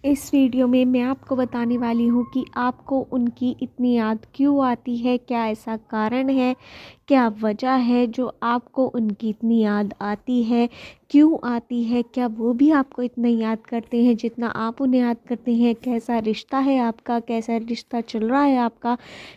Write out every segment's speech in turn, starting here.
इस वीडियो में मैं आपको बताने वाली हूँ कि आपको उनकी इतनी याद क्यों आती है, क्या ऐसा कारण है, क्या वजह है जो आपको उनकी इतनी याद आती है, क्यों आती है, क्या वो भी आपको इतना याद करते हैं जितना आप उन्हें याद करते हैं, कैसा रिश्ता है आपका, कैसा रिश्ता चल रहा है आपका,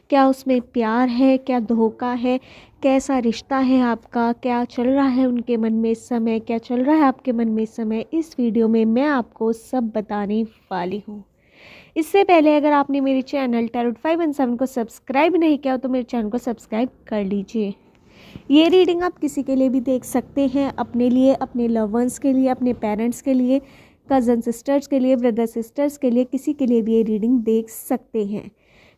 क्या उसमें प्यार है, क्या धोखा है, कैसा रिश्ता है आपका, क्या चल रहा है उनके मन में इस समय, क्या चल रहा है आपके मन में इस समय। इस वीडियो में मैं आपको सब बताने वाली हूँ। इससे पहले अगर आपने मेरे चैनल टैरोट 517 को सब्सक्राइब नहीं किया तो मेरे चैनल को सब्सक्राइब कर लीजिए। ये रीडिंग आप किसी के लिए भी देख सकते हैं, अपने लिए, अपने लव वंस के लिए, अपने पेरेंट्स के लिए, कज़न सिस्टर्स के लिए, ब्रदर सिस्टर्स के लिए, किसी के लिए भी ये रीडिंग देख सकते हैं।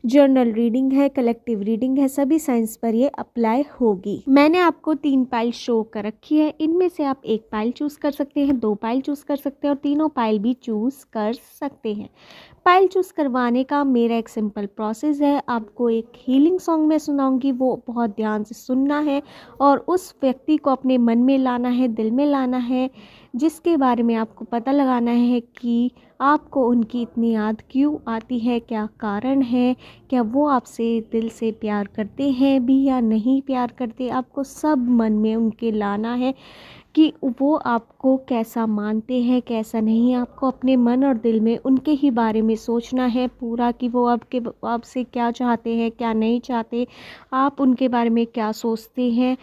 जर्नल रीडिंग है, कलेक्टिव रीडिंग है, सभी साइंस पर ये अप्लाई होगी। मैंने आपको 3 पाइल शो कर रखी है, इनमें से आप 1 पाइल चूज कर सकते हैं, 2 पाइल चूज कर सकते हैं और तीनों पाइल भी चूज कर सकते हैं। पाइल चूज़ करवाने का मेरा एक सिंपल प्रोसेस है। आपको एक हीलिंग सॉन्ग मैं सुनाऊंगी, वो बहुत ध्यान से सुनना है और उस व्यक्ति को अपने मन में लाना है, दिल में लाना है, जिसके बारे में आपको पता लगाना है कि आपको उनकी इतनी याद क्यों आती है, क्या कारण है, क्या वो आपसे दिल से प्यार करते हैं भी या नहीं प्यार करते। आपको सब मन में उनके लाना है कि वो आपको कैसा मानते हैं, कैसा नहीं। आपको अपने मन और दिल में उनके ही बारे में सोचना है पूरा कि वो आपसे क्या चाहते हैं, क्या नहीं चाहते, आप उनके बारे में क्या सोचते हैं,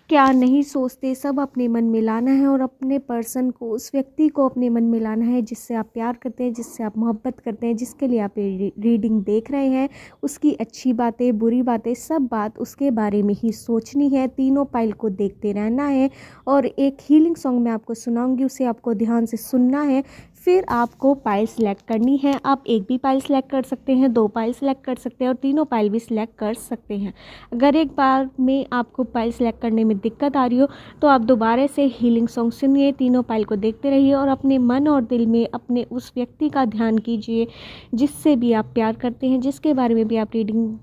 क्या नहीं सोचते, सब अपने मन में लाना है और अपने पर्सन को, उस व्यक्ति को अपने मन में लाना है जिससे आप प्यार करते हैं, जिससे आप मोहब्बत करते हैं, जिसके लिए आप ये रीडिंग देख रहे हैं। उसकी अच्छी बातें, बुरी बातें, सब बात उसके बारे में ही सोचनी है। तीनों पाइल को देखते रहना है और एक हीलिंग सॉन्ग मैं आपको सुनाऊंगी, उसे आपको ध्यान से सुनना है। फिर आपको पाइल सिलेक्ट करनी है। आप एक भी पाइल सिलेक्ट कर सकते हैं, 2 पाइल सिलेक्ट कर सकते हैं और तीनों पाइल भी सिलेक्ट कर सकते हैं। अगर एक बार में आपको पाइल सिलेक्ट करने में दिक्कत आ रही हो तो आप दोबारा से हीलिंग सॉन्ग सुनिए, तीनों पाइल को देखते रहिए और अपने मन और दिल में अपने उस व्यक्ति का ध्यान कीजिए जिससे भी आप प्यार करते हैं, जिसके बारे में भी आप रीडिंग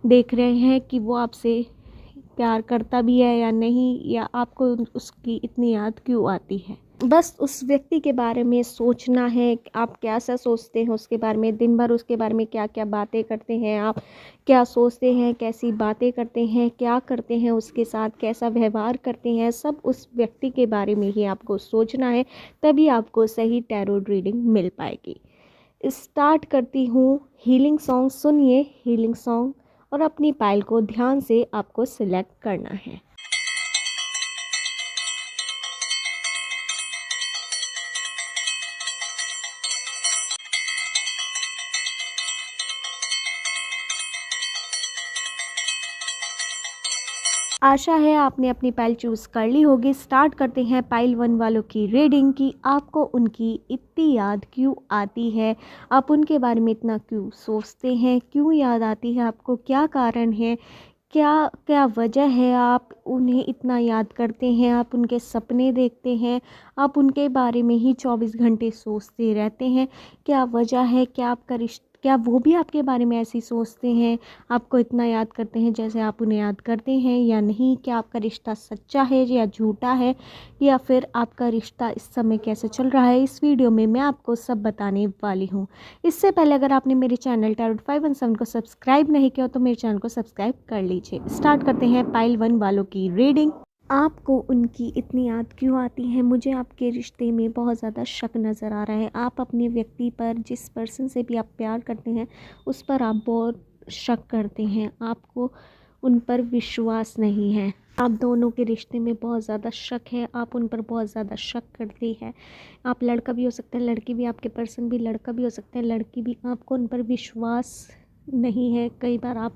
देख रहे हैं कि वो आपसे प्यार करता भी है या नहीं, या आपको उसकी इतनी याद क्यों आती है। बस उस व्यक्ति के बारे में सोचना है, आप कैसा सोचते हैं उसके बारे में, दिन भर उसके बारे में क्या क्या बातें करते हैं, आप क्या सोचते हैं, कैसी बातें करते हैं, क्या करते हैं उसके साथ, कैसा व्यवहार करते हैं, सब उस व्यक्ति के बारे में ही आपको सोचना है। तभी आपको सही टैरोट रीडिंग मिल पाएगी। स्टार्ट करती हूँ हीलिंग सॉन्ग। सुनिए हीलिंग सॉन्ग और अपनी पाइल को ध्यान से आपको सिलेक्ट करना है। आशा है आपने अपनी पाइल चूज़ कर ली होगी। स्टार्ट करते हैं पाइल 1 वालों की रीडिंग कि आपको उनकी इतनी याद क्यों आती है, आप उनके बारे में इतना क्यों सोचते हैं, क्यों याद आती है आपको, क्या कारण है, क्या क्या वजह है आप उन्हें इतना याद करते हैं, आप उनके सपने देखते हैं, आप उनके बारे में ही 24 घंटे सोचते रहते हैं, क्या वजह है, क्या आपका रिश्ता, क्या वो भी आपके बारे में ऐसे ही सोचते हैं, आपको इतना याद करते हैं जैसे आप उन्हें याद करते हैं या नहीं, क्या आपका रिश्ता सच्चा है या झूठा है, या फिर आपका रिश्ता इस समय कैसे चल रहा है। इस वीडियो में मैं आपको सब बताने वाली हूँ। इससे पहले अगर आपने मेरे चैनल टैरोट 517 को सब्सक्राइब नहीं किया तो मेरे चैनल को सब्सक्राइब कर लीजिए। स्टार्ट करते हैं पाइल 1 वालों की रीडिंग। आपको उनकी इतनी याद क्यों आती है। मुझे आपके रिश्ते में बहुत ज़्यादा शक नज़र आ रहा है। आप अपने व्यक्ति पर, जिस पर्सन से भी आप प्यार करते हैं, उस पर आप बहुत शक करते हैं, आपको उन पर विश्वास नहीं है। आप दोनों के रिश्ते में बहुत ज़्यादा शक है, आप उन पर बहुत ज़्यादा शक करते हैं। आप लड़का भी हो सकते हैं, लड़की भी, आपके पर्सन भी लड़का भी हो सकते हैं, लड़की भी। आपको उन पर विश्वास नहीं है। कई बार आप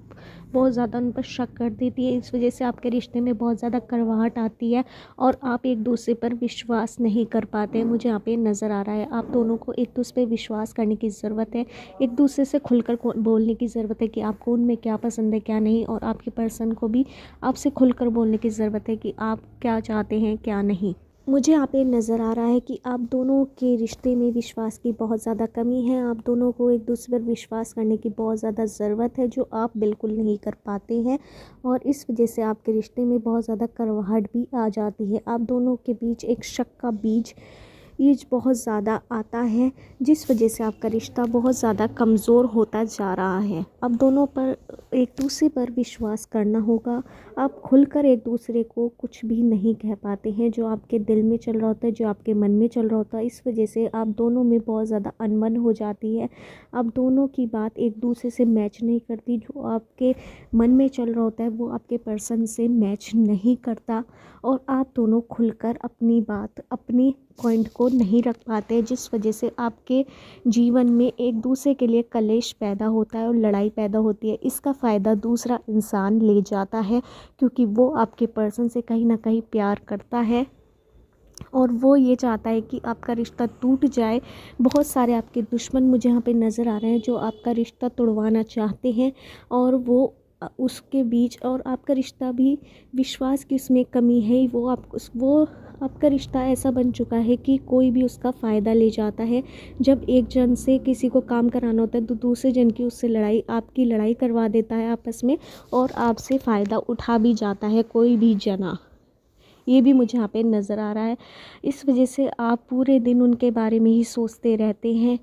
बहुत ज़्यादा उन पर शक कर देती है, इस वजह से आपके रिश्ते में बहुत ज़्यादा कड़वाहट आती है और आप एक दूसरे पर विश्वास नहीं कर पाते। मुझे यहाँ पे नज़र आ रहा है आप दोनों को एक दूसरे पर विश्वास करने की ज़रूरत है, एक दूसरे से खुलकर बोलने की ज़रूरत है कि आपको उनमें क्या पसंद है, क्या नहीं, और आपके पर्सन को भी आपसे खुलकर बोलने की ज़रूरत है कि आप क्या चाहते हैं, क्या नहीं। मुझे यहाँ पे नज़र आ रहा है कि आप दोनों के रिश्ते में विश्वास की बहुत ज़्यादा कमी है। आप दोनों को एक दूसरे पर विश्वास करने की बहुत ज़्यादा ज़रूरत है, जो आप बिल्कुल नहीं कर पाते हैं और इस वजह से आपके रिश्ते में बहुत ज़्यादा कड़वाहट भी आ जाती है। आप दोनों के बीच एक शक का बीज ये बहुत ज़्यादा आता है, जिस वजह से आपका रिश्ता बहुत ज़्यादा कमज़ोर होता जा रहा है। अब दोनों पर एक दूसरे पर विश्वास करना होगा। आप खुलकर एक दूसरे को कुछ भी नहीं कह पाते हैं, जो आपके दिल में चल रहा होता है, जो आपके मन में चल रहा होता है। इस वजह से आप दोनों में बहुत ज़्यादा अनबन हो जाती है। आप दोनों की बात एक दूसरे से मैच नहीं करती। जो आपके मन में चल रहा होता है वो आपके पर्सन से मैच नहीं करता, और आप दोनों खुलकर अपनी बात, अपनी पॉइंट को नहीं रख पाते, जिस वजह से आपके जीवन में एक दूसरे के लिए कलेश पैदा होता है और लड़ाई पैदा होती है। इसका फ़ायदा दूसरा इंसान ले जाता है, क्योंकि वो आपके पर्सन से कहीं ना कहीं प्यार करता है और वो ये चाहता है कि आपका रिश्ता टूट जाए। बहुत सारे आपके दुश्मन मुझे यहाँ पे नज़र आ रहे हैं, जो आपका रिश्ता तोड़वाना चाहते हैं, और वो उसके बीच, और आपका रिश्ता भी विश्वास की उसमें कमी है। वो आपका रिश्ता ऐसा बन चुका है कि कोई भी उसका फ़ायदा ले जाता है। जब एक जन से किसी को काम कराना होता है तो दूसरे जन की उससे लड़ाई, आपकी लड़ाई करवा देता है आपस में, और आपसे फ़ायदा उठा भी जाता है कोई भी जना। ये भी मुझे यहाँ पे नज़र आ रहा है। इस वजह से आप पूरे दिन उनके बारे में ही सोचते रहते हैं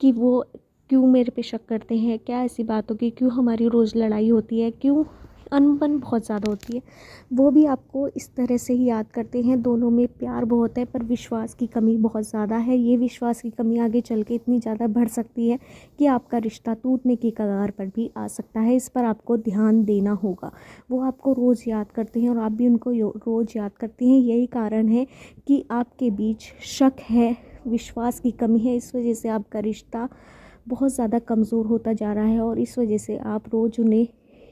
कि वो क्यों मेरे पे शक करते हैं, क्या ऐसी बात होगी, क्यों हमारी रोज़ लड़ाई होती है, क्यों अनबन बहुत ज़्यादा होती है। वो भी आपको इस तरह से ही याद करते हैं। दोनों में प्यार बहुत है, पर विश्वास की कमी बहुत ज़्यादा है। ये विश्वास की कमी आगे चल के इतनी ज़्यादा बढ़ सकती है कि आपका रिश्ता टूटने की कगार पर भी आ सकता है। इस पर आपको ध्यान देना होगा। वो आपको रोज़ याद करते हैं और आप भी उनको रोज़ याद करती हैं। यही कारण है कि आपके बीच शक है, विश्वास की कमी है। इस वजह से आपका रिश्ता बहुत ज़्यादा कमज़ोर होता जा रहा है, और इस वजह से आप रोज़ उन्हें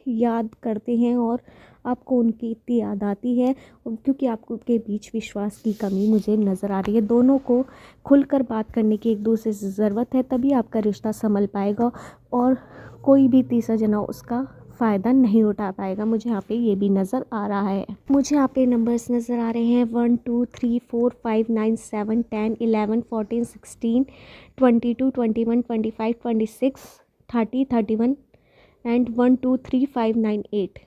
याद करते हैं और आपको उनकी इतनी याद आती है, क्योंकि आपको उनके बीच विश्वास की कमी मुझे नज़र आ रही है। दोनों को खुलकर बात करने की एक दूसरे से ज़रूरत है, तभी आपका रिश्ता संभल पाएगा और कोई भी तीसरा जना उसका फ़ायदा नहीं उठा पाएगा। मुझे यहाँ पे ये भी नज़र आ रहा है। मुझे यहाँ पे नंबर्स नज़र आ रहे हैं 1 2 3 4 5 9 7 10 11 14 16 22 21 25 26 30 31 एंड 1 2 3 5 9 8।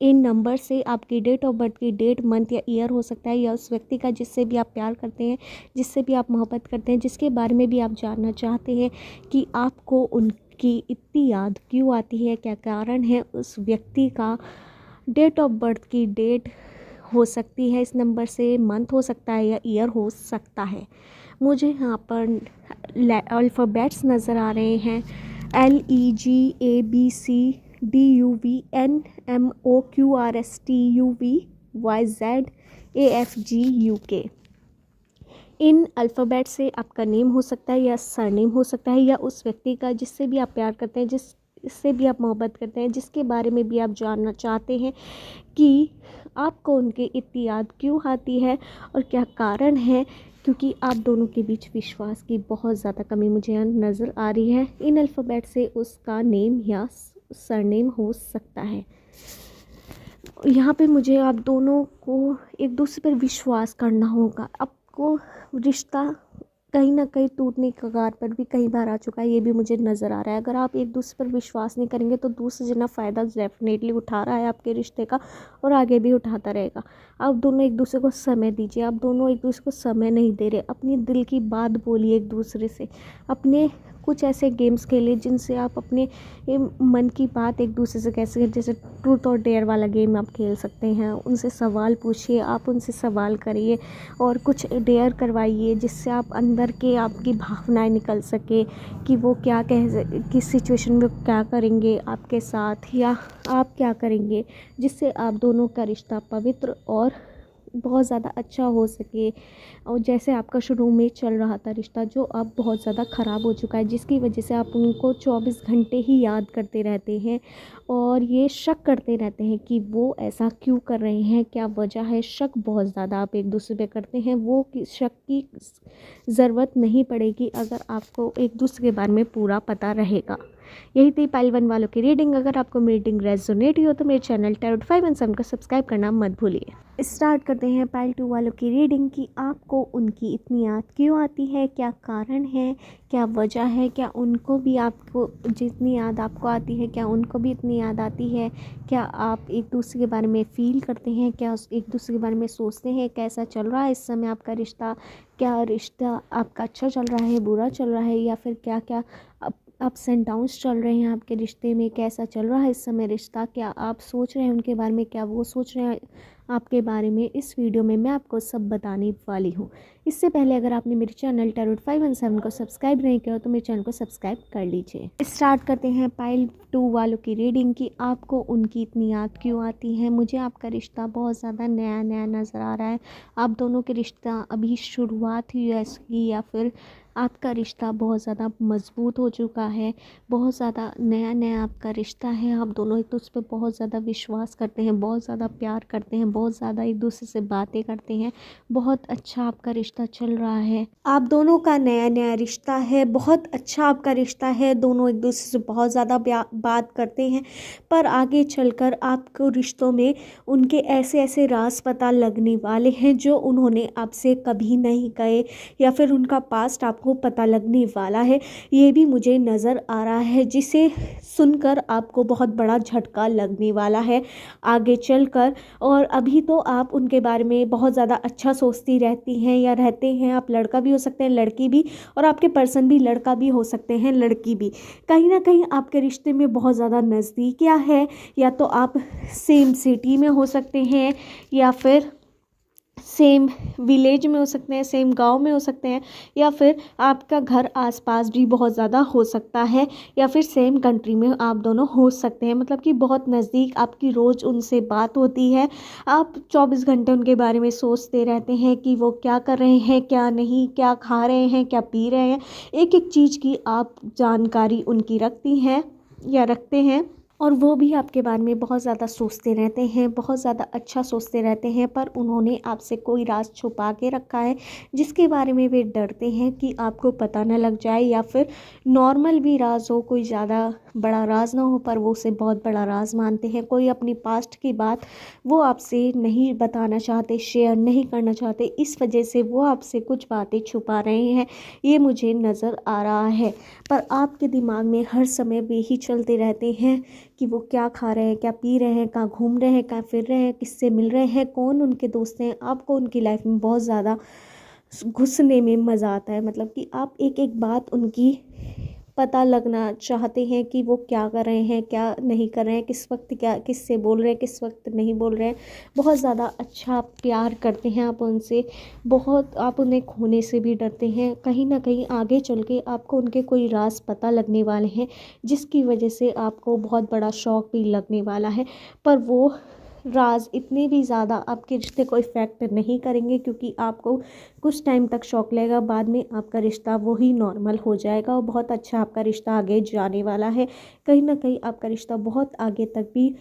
इन नंबर से आपकी डेट ऑफ बर्थ की डेट, मंथ या ईयर हो सकता है, या उस व्यक्ति का जिससे भी आप प्यार करते हैं, जिससे भी आप मोहब्बत करते हैं, जिसके बारे में भी आप जानना चाहते हैं कि आपको उनकी इतनी याद क्यों आती है, क्या कारण है उस व्यक्ति का। डेट ऑफ बर्थ की डेट हो सकती है इस नंबर से, मंथ हो सकता है या ईयर हो सकता है। मुझे यहाँ पर अल्फ़ाबेट्स नज़र आ रहे हैं LEGABCDUVNMOQRSTUVYZAFGUK। इन अल्फ़ाबेट से आपका नेम हो सकता है या सरनेम हो सकता है, या उस व्यक्ति का जिससे भी आप प्यार करते हैं, जिससे भी आप मोहब्बत करते हैं, जिसके बारे में भी आप जानना चाहते हैं कि आपको उनकी इतनी याद क्यों आती है और क्या कारण है। क्योंकि आप दोनों के बीच विश्वास की बहुत ज़्यादा कमी मुझे यहाँ नज़र आ रही है। इन अल्फ़ाबेट से उसका नेम या सरनेम हो सकता है। यहाँ पे मुझे आप दोनों को एक दूसरे पर विश्वास करना होगा। आपको रिश्ता कहीं ना कहीं टूटने की कगार पर भी कई बार आ चुका है, ये भी मुझे नज़र आ रहा है। अगर आप एक दूसरे पर विश्वास नहीं करेंगे तो दूसरा जना फ़ायदा डेफिनेटली उठा रहा है आपके रिश्ते का, और आगे भी उठाता रहेगा। आप दोनों एक दूसरे को समय दीजिए। आप दोनों एक दूसरे को समय नहीं दे रहे। अपनी दिल की बात बोलिए एक दूसरे से। अपने कुछ ऐसे गेम्स खेलिए जिनसे आप अपने मन की बात एक दूसरे से कह सकें। जैसे ट्रूथ और डेयर वाला गेम आप खेल सकते हैं। उनसे सवाल पूछिए, आप उनसे सवाल करिए और कुछ डेयर करवाइए, जिससे आप अंदर के आपकी भावनाएं निकल सके कि वो क्या किस सिचुएशन में क्या करेंगे आपके साथ, या आप क्या करेंगे, जिससे आप दोनों का रिश्ता पवित्र और बहुत ज़्यादा अच्छा हो सके। और जैसे आपका शुरू में चल रहा था रिश्ता, जो अब बहुत ज़्यादा ख़राब हो चुका है, जिसकी वजह से आप उनको 24 घंटे ही याद करते रहते हैं और ये शक करते रहते हैं कि वो ऐसा क्यों कर रहे हैं, क्या वजह है। शक बहुत ज़्यादा आप एक दूसरे पे करते हैं। वो शक की ज़रूरत नहीं पड़ेगी अगर आपको एक दूसरे के बारे में पूरा पता रहेगा। यही थी पाइल 1 वालों की रीडिंग। अगर आपको मेरी रीडिंग रेजोनेट हो तो मेरे चैनल टैरोट 5 एंड 7 को सब्सक्राइब करना मत भूलिए। स्टार्ट करते हैं पाइल 2 वालों की रीडिंग कि आपको उनकी इतनी याद क्यों आती है, क्या कारण है, क्या वजह है, क्या उनको भी आपको जितनी याद आपको आती है क्या उनको भी इतनी याद आती है, क्या आप एक दूसरे के बारे में फ़ील करते हैं, क्या एक दूसरे के बारे में सोचते हैं, कैसा चल रहा है इस समय आपका रिश्ता, क्या रिश्ता आपका अच्छा चल रहा है, बुरा चल रहा है, या फिर क्या क्या अप्स एंड डाउन्स चल रहे हैं आपके रिश्ते में, कैसा चल रहा है इस समय रिश्ता, क्या आप सोच रहे हैं उनके बारे में, क्या वो सोच रहे हैं आपके बारे में। इस वीडियो में मैं आपको सब बताने वाली हूँ। इससे पहले अगर आपने मेरे चैनल टैरोट 517 को सब्सक्राइब नहीं किया तो मेरे चैनल को सब्सक्राइब कर लीजिए। स्टार्ट करते हैं पाइल 2 वालों की रीडिंग की आपको उनकी इतनी याद क्यों आती है। मुझे आपका रिश्ता बहुत ज़्यादा नया नया नज़र आ रहा है। आप दोनों के रिश्ता अभी शुरुआत हुई है इसकी, या फिर आपका रिश्ता बहुत ज़्यादा मजबूत हो चुका है, बहुत ज़्यादा नया नया आपका रिश्ता है। आप दोनों एक दूसरे पे बहुत ज़्यादा विश्वास करते हैं, बहुत ज़्यादा प्यार करते हैं, बहुत ज़्यादा एक दूसरे से बातें करते हैं। बहुत अच्छा आपका रिश्ता चल रहा है। आप दोनों का नया नया रिश्ता है, बहुत अच्छा आपका रिश्ता है। दोनों एक दूसरे से बहुत ज़्यादा बात करते हैं, पर आगे चलकर आपको रिश्तों में उनके ऐसे ऐसे राज पता लगने वाले हैं जो उन्होंने आपसे कभी नहीं कहे, या फिर उनका पास्ट आपको पता लगने वाला है। ये भी मुझे नज़र आ रहा है, जिसे सुनकर आपको बहुत बड़ा झटका लगने वाला है आगे चलकर। और अभी तो आप उनके बारे में बहुत ज़्यादा अच्छा सोचती रहती हैं या रहते हैं। आप लड़का भी हो सकते हैं, लड़की भी, और आपके पर्सन भी लड़का भी हो सकते हैं, लड़की भी। कहीं ना कहीं आपके रिश्ते में बहुत ज़्यादा नज़दीकियाँ है, या तो आप सेम सिटी में हो सकते हैं, या फिर सेम विलेज में हो सकते हैं, सेम गांव में हो सकते हैं, या फिर आपका घर आसपास भी बहुत ज़्यादा हो सकता है, या फिर सेम कंट्री में आप दोनों हो सकते हैं। मतलब कि बहुत नज़दीक आपकी रोज़ उनसे बात होती है। आप 24 घंटे उनके बारे में सोचते रहते हैं कि वो क्या कर रहे हैं, क्या नहीं, क्या खा रहे हैं, क्या पी रहे हैं। एक एक चीज़ की आप जानकारी उनकी रखती हैं या रखते हैं, और वो भी आपके बारे में बहुत ज़्यादा सोचते रहते हैं, बहुत ज़्यादा अच्छा सोचते रहते हैं। पर उन्होंने आपसे कोई राज छुपा के रखा है, जिसके बारे में वे डरते हैं कि आपको पता न लग जाए, या फिर नॉर्मल भी राज हो, कोई ज़्यादा बड़ा राज ना हो, पर वो उसे बहुत बड़ा राज मानते हैं। कोई अपनी पास्ट की बात वो आपसे नहीं बताना चाहते, शेयर नहीं करना चाहते, इस वजह से वो आपसे कुछ बातें छुपा रहे हैं, ये मुझे नज़र आ रहा है। पर आपके दिमाग में हर समय वे ही चलते रहते हैं कि वो क्या खा रहे हैं, क्या पी रहे हैं, कहाँ घूम रहे हैं, कहाँ फिर रहे हैं, किससे मिल रहे हैं, कौन उनके दोस्त हैं। आपको उनकी लाइफ में बहुत ज़्यादा घुसने में मज़ा आता है। मतलब कि आप एक एक बात उनकी पता लगना चाहते हैं कि वो क्या कर रहे हैं, क्या नहीं कर रहे हैं, किस वक्त क्या किससे बोल रहे हैं, किस वक्त नहीं बोल रहे हैं। बहुत ज़्यादा अच्छा प्यार करते हैं आप उनसे, बहुत आप उन्हें खोने से भी डरते हैं। कहीं ना कहीं आगे चल के आपको उनके कोई राज पता लगने वाले हैं, जिसकी वजह से आपको बहुत बड़ा शौक भी लगने वाला है। पर वो राज इतने भी ज़्यादा आपके रिश्ते को इफ़ेक्ट नहीं करेंगे, क्योंकि आपको कुछ टाइम तक शौक लगेगा, बाद में आपका रिश्ता वही नॉर्मल हो जाएगा, और बहुत अच्छा आपका रिश्ता आगे जाने वाला है। कहीं ना कहीं आपका रिश्ता बहुत आगे तक भी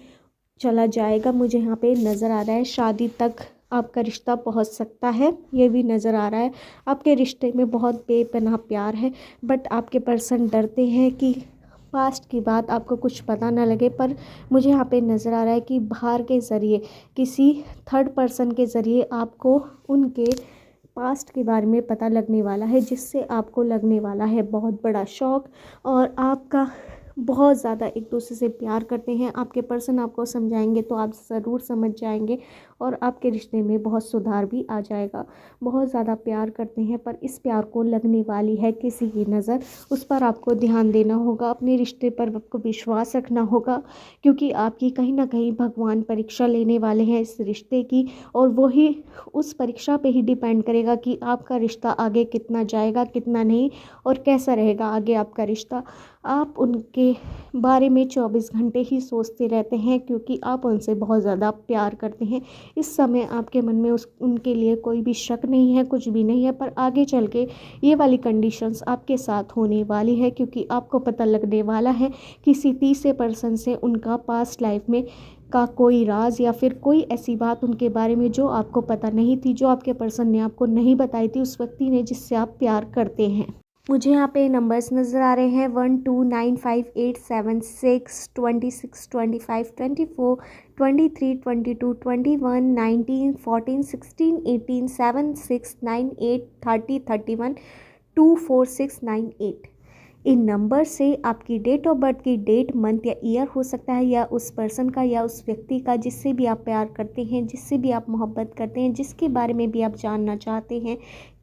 चला जाएगा। मुझे यहाँ पे नज़र आ रहा है शादी तक आपका रिश्ता पहुँच सकता है, ये भी नज़र आ रहा है। आपके रिश्ते में बहुत बेपनाह प्यार है, बट आपके पर्सन डरते हैं कि पास्ट की बात आपको कुछ पता ना लगे। पर मुझे यहाँ पे नज़र आ रहा है कि बाहर के ज़रिए, किसी थर्ड पर्सन के ज़रिए आपको उनके पास्ट के बारे में पता लगने वाला है, जिससे आपको लगने वाला है बहुत बड़ा शौक। और आपका बहुत ज़्यादा एक दूसरे से प्यार करते हैं। आपके पर्सन आपको समझाएंगे तो आप ज़रूर समझ जाएंगे, और आपके रिश्ते में बहुत सुधार भी आ जाएगा। बहुत ज़्यादा प्यार करते हैं, पर इस प्यार को लगने वाली है किसी की नज़र, उस पर आपको ध्यान देना होगा। अपने रिश्ते पर आपको विश्वास रखना होगा, क्योंकि आपकी कहीं ना कहीं भगवान परीक्षा लेने वाले हैं इस रिश्ते की, और वही उस परीक्षा पे ही डिपेंड करेगा कि आपका रिश्ता आगे कितना जाएगा, कितना नहीं, और कैसा रहेगा आगे आपका रिश्ता। आप उनके बारे में 24 घंटे ही सोचते रहते हैं, क्योंकि आप उनसे बहुत ज़्यादा प्यार करते हैं। इस समय आपके मन में उनके लिए कोई भी शक नहीं है, कुछ भी नहीं है। पर आगे चल के ये वाली कंडीशंस आपके साथ होने वाली है, क्योंकि आपको पता लगने वाला है किसी तीसरे पर्सन से उनका पास्ट लाइफ में का कोई राज, या फिर कोई ऐसी बात उनके बारे में जो आपको पता नहीं थी, जो आपके पर्सन ने आपको नहीं बताई थी, उस व्यक्ति ने जिससे आप प्यार करते हैं। मुझे यहाँ पे नंबर्स नज़र आ रहे हैं 1 2 9 5 8 7 6 26 25 24 23 22 21 19 14 16 18 7 6 9 8 30 31 2 4 6 9 8। इन नंबर से आपकी डेट ऑफ बर्थ की डेट, मंथ या ईयर हो सकता है, या उस पर्सन का या उस व्यक्ति का जिससे भी आप प्यार करते हैं, जिससे भी आप मोहब्बत करते हैं, जिसके बारे में भी आप जानना चाहते हैं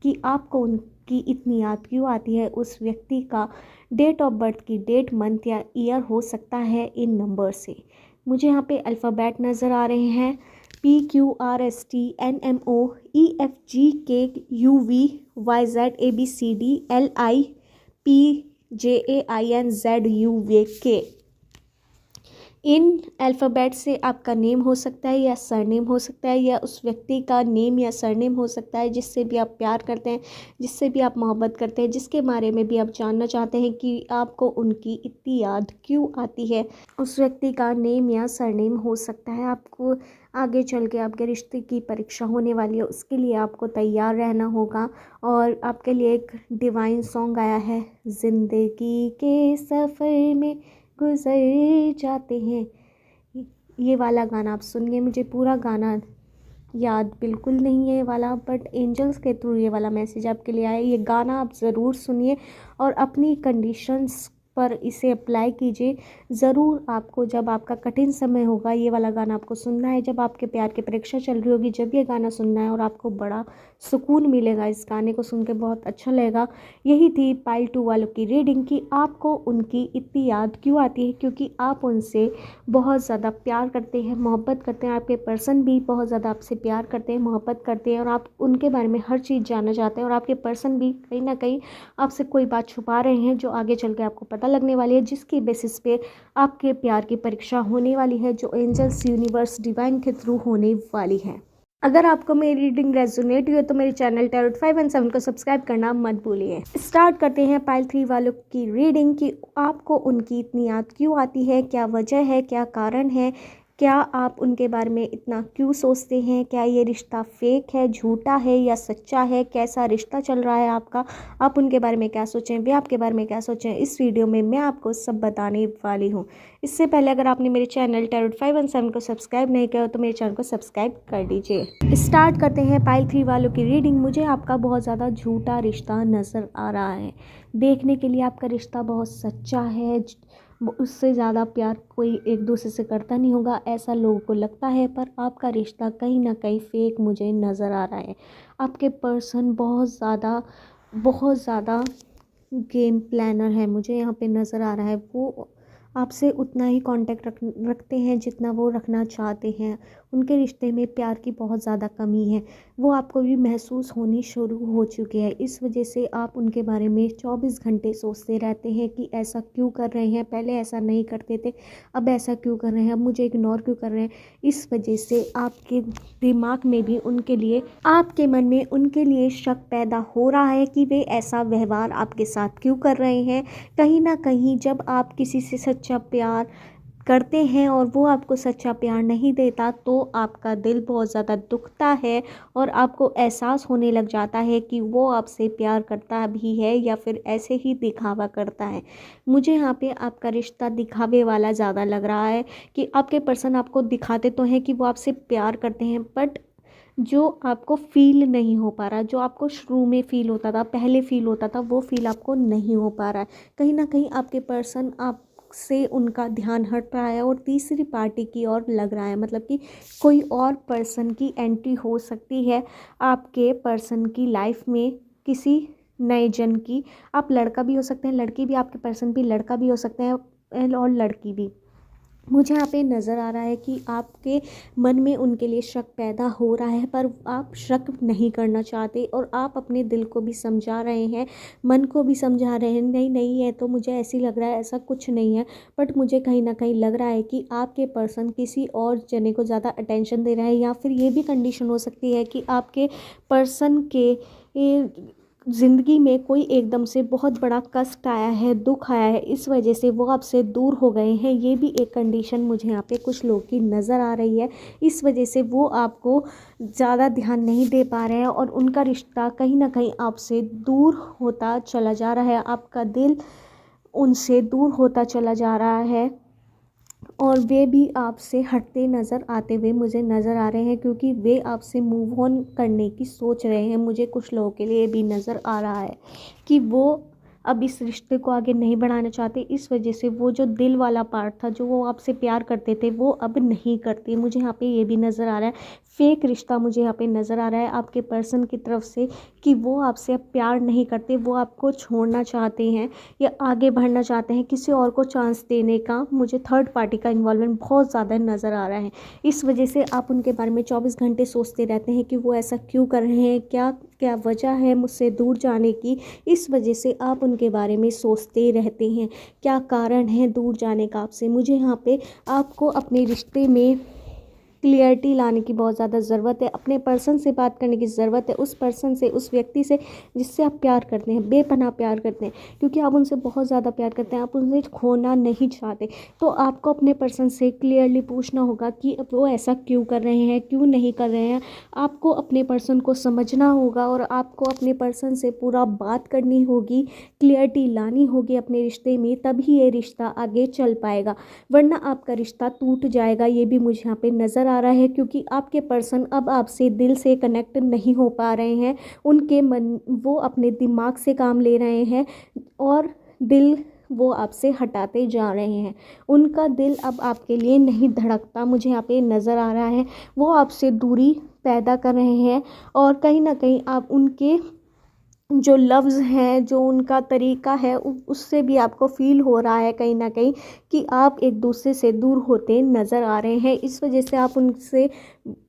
कि आपको उनकी इतनी याद क्यों आती है। उस व्यक्ति का डेट ऑफ बर्थ की डेट, मंथ या ईयर हो सकता है इन नंबर से। मुझे यहाँ पे अल्फ़ाबेट नज़र आ रहे हैं, PQRSTNMOEFGKUVYZABCDLIPJAINZUVK। इन अल्फ़ाबेट से आपका नेम हो सकता है या सरनेम हो सकता है, या उस व्यक्ति का नेम या सरनेम हो सकता है जिससे भी आप प्यार करते हैं, जिससे भी आप मोहब्बत करते हैं, जिसके बारे में भी आप जानना चाहते हैं कि आपको उनकी इतनी याद क्यों आती है। उस व्यक्ति का नेम या सरनेम हो सकता है। आपको आगे चल के आपके रिश्ते की परीक्षा होने वाली है, उसके लिए आपको तैयार रहना होगा। और आपके लिए एक डिवाइन सॉन्ग आया है, ज़िंदगी के सफ़र में गुजर जाते हैं। ये वाला गाना आप सुनिए। मुझे पूरा गाना याद बिल्कुल नहीं है ये वाला, बट एंजल्स के थ्रू ये वाला मैसेज आपके लिए आया। ये गाना आप ज़रूर सुनिए और अपनी कंडीशंस पर इसे अप्लाई कीजिए। ज़रूर आपको जब आपका कठिन समय होगा ये वाला गाना आपको सुनना है, जब आपके प्यार की परीक्षा चल रही होगी, जब ये गाना सुनना है और आपको बड़ा सुकून मिलेगा। इस गाने को सुन के बहुत अच्छा लगेगा। यही थी पाइल 2 वालों की रीडिंग कि आपको उनकी इतनी याद क्यों आती है, क्योंकि आप उनसे बहुत ज़्यादा प्यार करते हैं, मोहब्बत करते हैं। आपके पर्सन भी बहुत ज़्यादा आपसे प्यार करते हैं, मोहब्बत करते हैं और आप उनके बारे में हर चीज़ जानना चाहते हैं। और आपके पर्सन भी कहीं ना कहीं आपसे कोई बात छुपा रहे हैं जो आगे चल के आपको पता लगने वाली है, जिसकी बेसिस पे आपके प्यार की परीक्षा होने वाली है, जो एंजल्स, यूनिवर्स, डिवाइन के थ्रू होने वाली है। अगर आपको मेरी रीडिंग रेजोनेट हुई है तो मेरे चैनल टैरोट 5 एंड 7 को सब्सक्राइब करना मत भूलिए। स्टार्ट करते हैं पाइल 3 वालों की रीडिंग कि आपको उनकी इतनी याद क्यों आती है, क्या वजह है, क्या कारण है, क्या आप उनके बारे में इतना क्यों सोचते हैं, क्या ये रिश्ता फेक है, झूठा है या सच्चा है, कैसा रिश्ता चल रहा है आपका, आप उनके बारे में क्या सोचें, वे आपके बारे में क्या सोचें। इस वीडियो में मैं आपको सब बताने वाली हूँ। इससे पहले अगर आपने मेरे चैनल टैरोट 5 एंड 7 को सब्सक्राइब नहीं किया हो तो मेरे चैनल को सब्सक्राइब कर दीजिए। स्टार्ट करते हैं पाइल 3 वालों की रीडिंग। मुझे आपका बहुत ज़्यादा झूठा रिश्ता नज़र आ रहा है। देखने के लिए आपका रिश्ता बहुत सच्चा है, उससे ज़्यादा प्यार कोई एक दूसरे से करता नहीं होगा, ऐसा लोगों को लगता है, पर आपका रिश्ता कहीं ना कहीं फेक मुझे नज़र आ रहा है। आपके पर्सन बहुत ज़्यादा गेम प्लानर है, मुझे यहाँ पे नज़र आ रहा है। वो आपसे उतना ही कांटेक्ट रखते हैं जितना वो रखना चाहते हैं। उनके रिश्ते में प्यार की बहुत ज़्यादा कमी है, वो आपको भी महसूस होनी शुरू हो चुकी है। इस वजह से आप उनके बारे में 24 घंटे सोचते रहते हैं कि ऐसा क्यों कर रहे हैं, पहले ऐसा नहीं करते थे, अब ऐसा क्यों कर रहे हैं, अब मुझे इग्नोर क्यों कर रहे हैं। इस वजह से आपके दिमाग में भी उनके लिए, आपके मन में उनके लिए शक पैदा हो रहा है कि वे ऐसा व्यवहार आपके साथ क्यों कर रहे हैं। कहीं ना कहीं जब आप किसी से सच्चा प्यार करते हैं और वो आपको सच्चा प्यार नहीं देता तो आपका दिल बहुत ज़्यादा दुखता है और आपको एहसास होने लग जाता है कि वो आपसे प्यार करता भी है या फिर ऐसे ही दिखावा करता है। मुझे यहाँ पे आपका रिश्ता दिखावे वाला ज़्यादा लग रहा है कि आपके पर्सन आपको दिखाते तो हैं कि वो आपसे प्यार करते हैं, बट जो आपको फील नहीं हो पा रहा, जो आपको शुरू में फ़ील होता था, पहले फ़ील होता था, वो फ़ील आपको नहीं हो पा रहा है। कहीं ना कहीं आपके पर्सन आप से उनका ध्यान हट रहा है और तीसरी पार्टी की ओर लग रहा है, मतलब कि कोई और पर्सन की एंट्री हो सकती है आपके पर्सन की लाइफ में, किसी नए जन की। आप लड़का भी हो सकते हैं, लड़की भी, आपके पर्सन भी लड़का भी हो सकते हैं और लड़की भी। मुझे यहाँ पे नज़र आ रहा है कि आपके मन में उनके लिए शक पैदा हो रहा है, पर आप शक नहीं करना चाहते और आप अपने दिल को भी समझा रहे हैं, मन को भी समझा रहे हैं, नहीं नहीं है तो मुझे ऐसी लग रहा है, ऐसा कुछ नहीं है। बट मुझे कहीं ना कहीं लग रहा है कि आपके पर्सन किसी और जने को ज़्यादा अटेंशन दे रहा है, या फिर ये भी कंडीशन हो सकती है कि आपके पर्सन के ज़िंदगी में कोई एकदम से बहुत बड़ा कष्ट आया है, दुख आया है, इस वजह से वो आपसे दूर हो गए हैं। ये भी एक कंडीशन मुझे यहाँ पे कुछ लोग की नज़र आ रही है। इस वजह से वो आपको ज़्यादा ध्यान नहीं दे पा रहे हैं और उनका रिश्ता कहीं ना कहीं आपसे दूर होता चला जा रहा है, आपका दिल उनसे दूर होता चला जा रहा है और वे भी आपसे हटते नज़र आते हुए मुझे नज़र आ रहे हैं, क्योंकि वे आपसे मूव ऑन करने की सोच रहे हैं। मुझे कुछ लोगों के लिए भी नज़र आ रहा है कि वो अब इस रिश्ते को आगे नहीं बढ़ाना चाहते। इस वजह से वो जो दिल वाला पार्ट था, जो वो आपसे प्यार करते थे, वो अब नहीं करते। मुझे यहाँ पे ये भी नज़र आ रहा है, फेक रिश्ता मुझे यहाँ पे नज़र आ रहा है आपके पर्सन की तरफ से, कि वो आपसे अब प्यार नहीं करते, वो आपको छोड़ना चाहते हैं या आगे बढ़ना चाहते हैं, किसी और को चांस देने का। मुझे थर्ड पार्टी का इन्वॉल्वमेंट बहुत ज़्यादा नज़र आ रहा है। इस वजह से आप उनके बारे में 24 घंटे सोचते रहते हैं कि वो ऐसा क्यों कर रहे हैं, क्या क्या वजह है मुझसे दूर जाने की। इस वजह से आप उनके बारे में सोचते रहते हैं, क्या कारण है दूर जाने का आपसे। मुझे यहाँ पे आपको अपने रिश्ते में क्लियरिटी लाने की बहुत ज़्यादा ज़रूरत है। अपने पर्सन से बात करने की ज़रूरत है, उस पर्सन से, उस व्यक्ति से जिससे आप प्यार करते हैं, बेपनाह प्यार करते हैं, क्योंकि आप उनसे बहुत ज़्यादा प्यार करते हैं, आप उनसे खोना नहीं चाहते। तो आपको अपने पर्सन से क्लियरली पूछना होगा कि वो ऐसा क्यों कर रहे हैं, क्यों नहीं कर रहे हैं। आपको अपने पर्सन को समझना होगा और आपको अपने पर्सन से पूरा बात करनी होगी, क्लियरिटी लानी होगी अपने रिश्ते में, तभी ये रिश्ता आगे चल पाएगा, वरना आपका रिश्ता टूट जाएगा। ये भी मुझे यहाँ पे नज़र आ रहा है, क्योंकि आपके पर्सन अब आपसे दिल से कनेक्ट नहीं हो पा रहे हैं। उनके मन, वो अपने दिमाग से काम ले रहे हैं और दिल वो आपसे हटाते जा रहे हैं। उनका दिल अब आपके लिए नहीं धड़कता, मुझे यहाँ पे नज़र आ रहा है। वो आपसे दूरी पैदा कर रहे हैं और कहीं ना कहीं आप उनके जो लफ्ज़ हैं, जो उनका तरीका है, उससे भी आपको फ़ील हो रहा है कहीं ना कहीं कि आप एक दूसरे से दूर होते नज़र आ रहे हैं। इस वजह से आप उनसे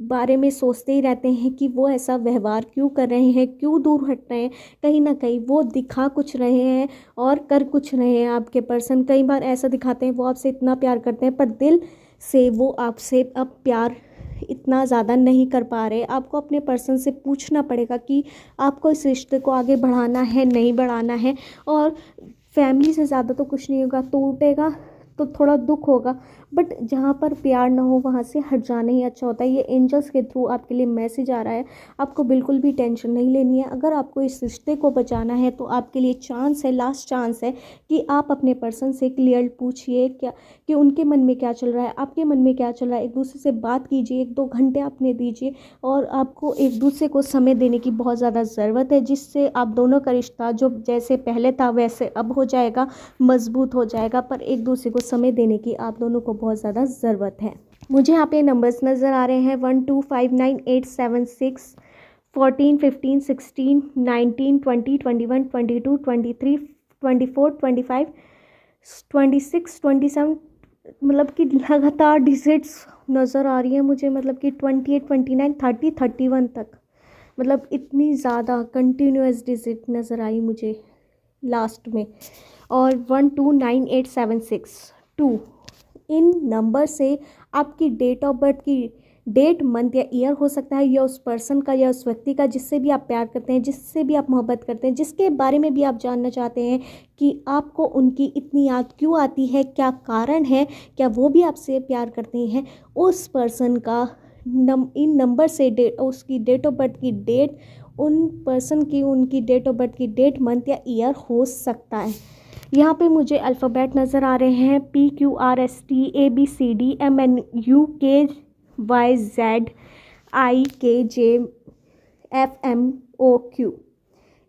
बारे में सोचते ही रहते हैं कि वो ऐसा व्यवहार क्यों कर रहे हैं, क्यों दूर हट रहे हैं। कहीं ना कहीं वो दिखा कुछ रहे हैं और कर कुछ रहे हैं। आपके पर्सन कई बार ऐसा दिखाते हैं वो आपसे इतना प्यार करते हैं, पर दिल से वो आपसे अब प्यार इतना ज़्यादा नहीं कर पा रहे। आपको अपने पर्सन से पूछना पड़ेगा कि आपको इस रिश्ते को आगे बढ़ाना है, नहीं बढ़ाना है। और फैमिली से ज़्यादा तो कुछ नहीं होगा, टूटेगा तो थोड़ा दुख होगा, बट जहाँ पर प्यार ना हो वहाँ से हट जाना ही अच्छा होता है। ये एंजल्स के थ्रू आपके लिए मैसेज आ रहा है, आपको बिल्कुल भी टेंशन नहीं लेनी है। अगर आपको इस रिश्ते को बचाना है तो आपके लिए चांस है, लास्ट चांस है कि आप अपने पर्सन से क्लियर पूछिए क्या, कि उनके मन में क्या चल रहा है, आपके मन में क्या चल रहा है। एक दूसरे से बात कीजिए, 1-2 घंटे अपने दीजिए और आपको एक दूसरे को समय देने की बहुत ज़्यादा ज़रूरत है, जिससे आप दोनों का रिश्ता जो जैसे पहले था वैसे अब हो जाएगा, मजबूत हो जाएगा। पर एक दूसरे को समय देने की आप दोनों को बहुत ज़्यादा ज़रूरत है। मुझे यहाँ पे नंबर्स नज़र आ रहे हैं 1 2 5 9 8 7 6 14 15 16 19 20 21 22 23 24 25 26 27, मतलब कि लगातार डिजिट्स नज़र आ रही है मुझे, मतलब कि 28 29 30 31 तक, मतलब इतनी ज़्यादा कंटिन्यूअस डिजिट नज़र आई मुझे लास्ट में। और 129876 इन नंबर से आपकी डेट ऑफ बर्थ की डेट, मंथ या ईयर हो सकता है, या उस पर्सन का या उस व्यक्ति का जिससे भी आप प्यार करते हैं, जिससे भी आप मोहब्बत करते हैं, जिसके बारे में भी आप जानना चाहते हैं कि आपको उनकी इतनी याद क्यों आती है, क्या कारण है, क्या वो भी आपसे प्यार करते हैं। उस पर्सन का इन नंबर से उसकी डेट ऑफ बर्थ की डेट, उन पर्सन की उनकी डेट ऑफ बर्थ की डेट, मंथ या ईयर हो सकता है। यहाँ पे मुझे अल्फ़ाबेट नज़र आ रहे हैं PQRSTABCDMNUKYZIKJFMOQ।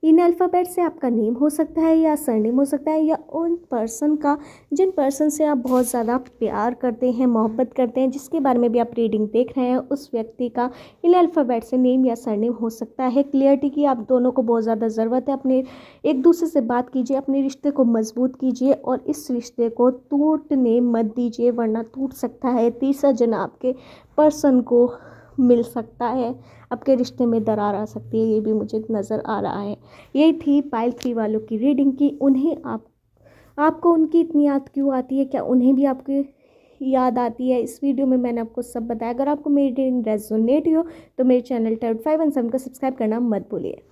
इन अल्फ़ाबेट से आपका नेम हो सकता है या सरनेम हो सकता है, या उन पर्सन का जिन पर्सन से आप बहुत ज़्यादा प्यार करते हैं, मोहब्बत करते हैं, जिसके बारे में भी आप रीडिंग देख रहे हैं, उस व्यक्ति का इन अल्फ़ाबेट से नेम या सरनेम हो सकता है। क्लियरिटी की आप दोनों को बहुत ज़्यादा ज़रूरत है। अपने एक दूसरे से बात कीजिए, अपने रिश्ते को मजबूत कीजिए और इस रिश्ते को टूटने मत दीजिए, वरना टूट सकता है। तीसरा जन आपके पर्सन को मिल सकता है, आपके रिश्ते में दरार आ सकती है, ये भी मुझे नज़र आ रहा है। यही थी पाइल 3 वालों की रीडिंग की। उन्हें आपको उनकी इतनी याद क्यों आती है, क्या उन्हें भी आपकी याद आती है। इस वीडियो में मैंने आपको सब बताया। अगर आपको मेरी रीडिंग रेजोनेट हो तो मेरे चैनल 517 को सब्सक्राइब करना मत भूलिए।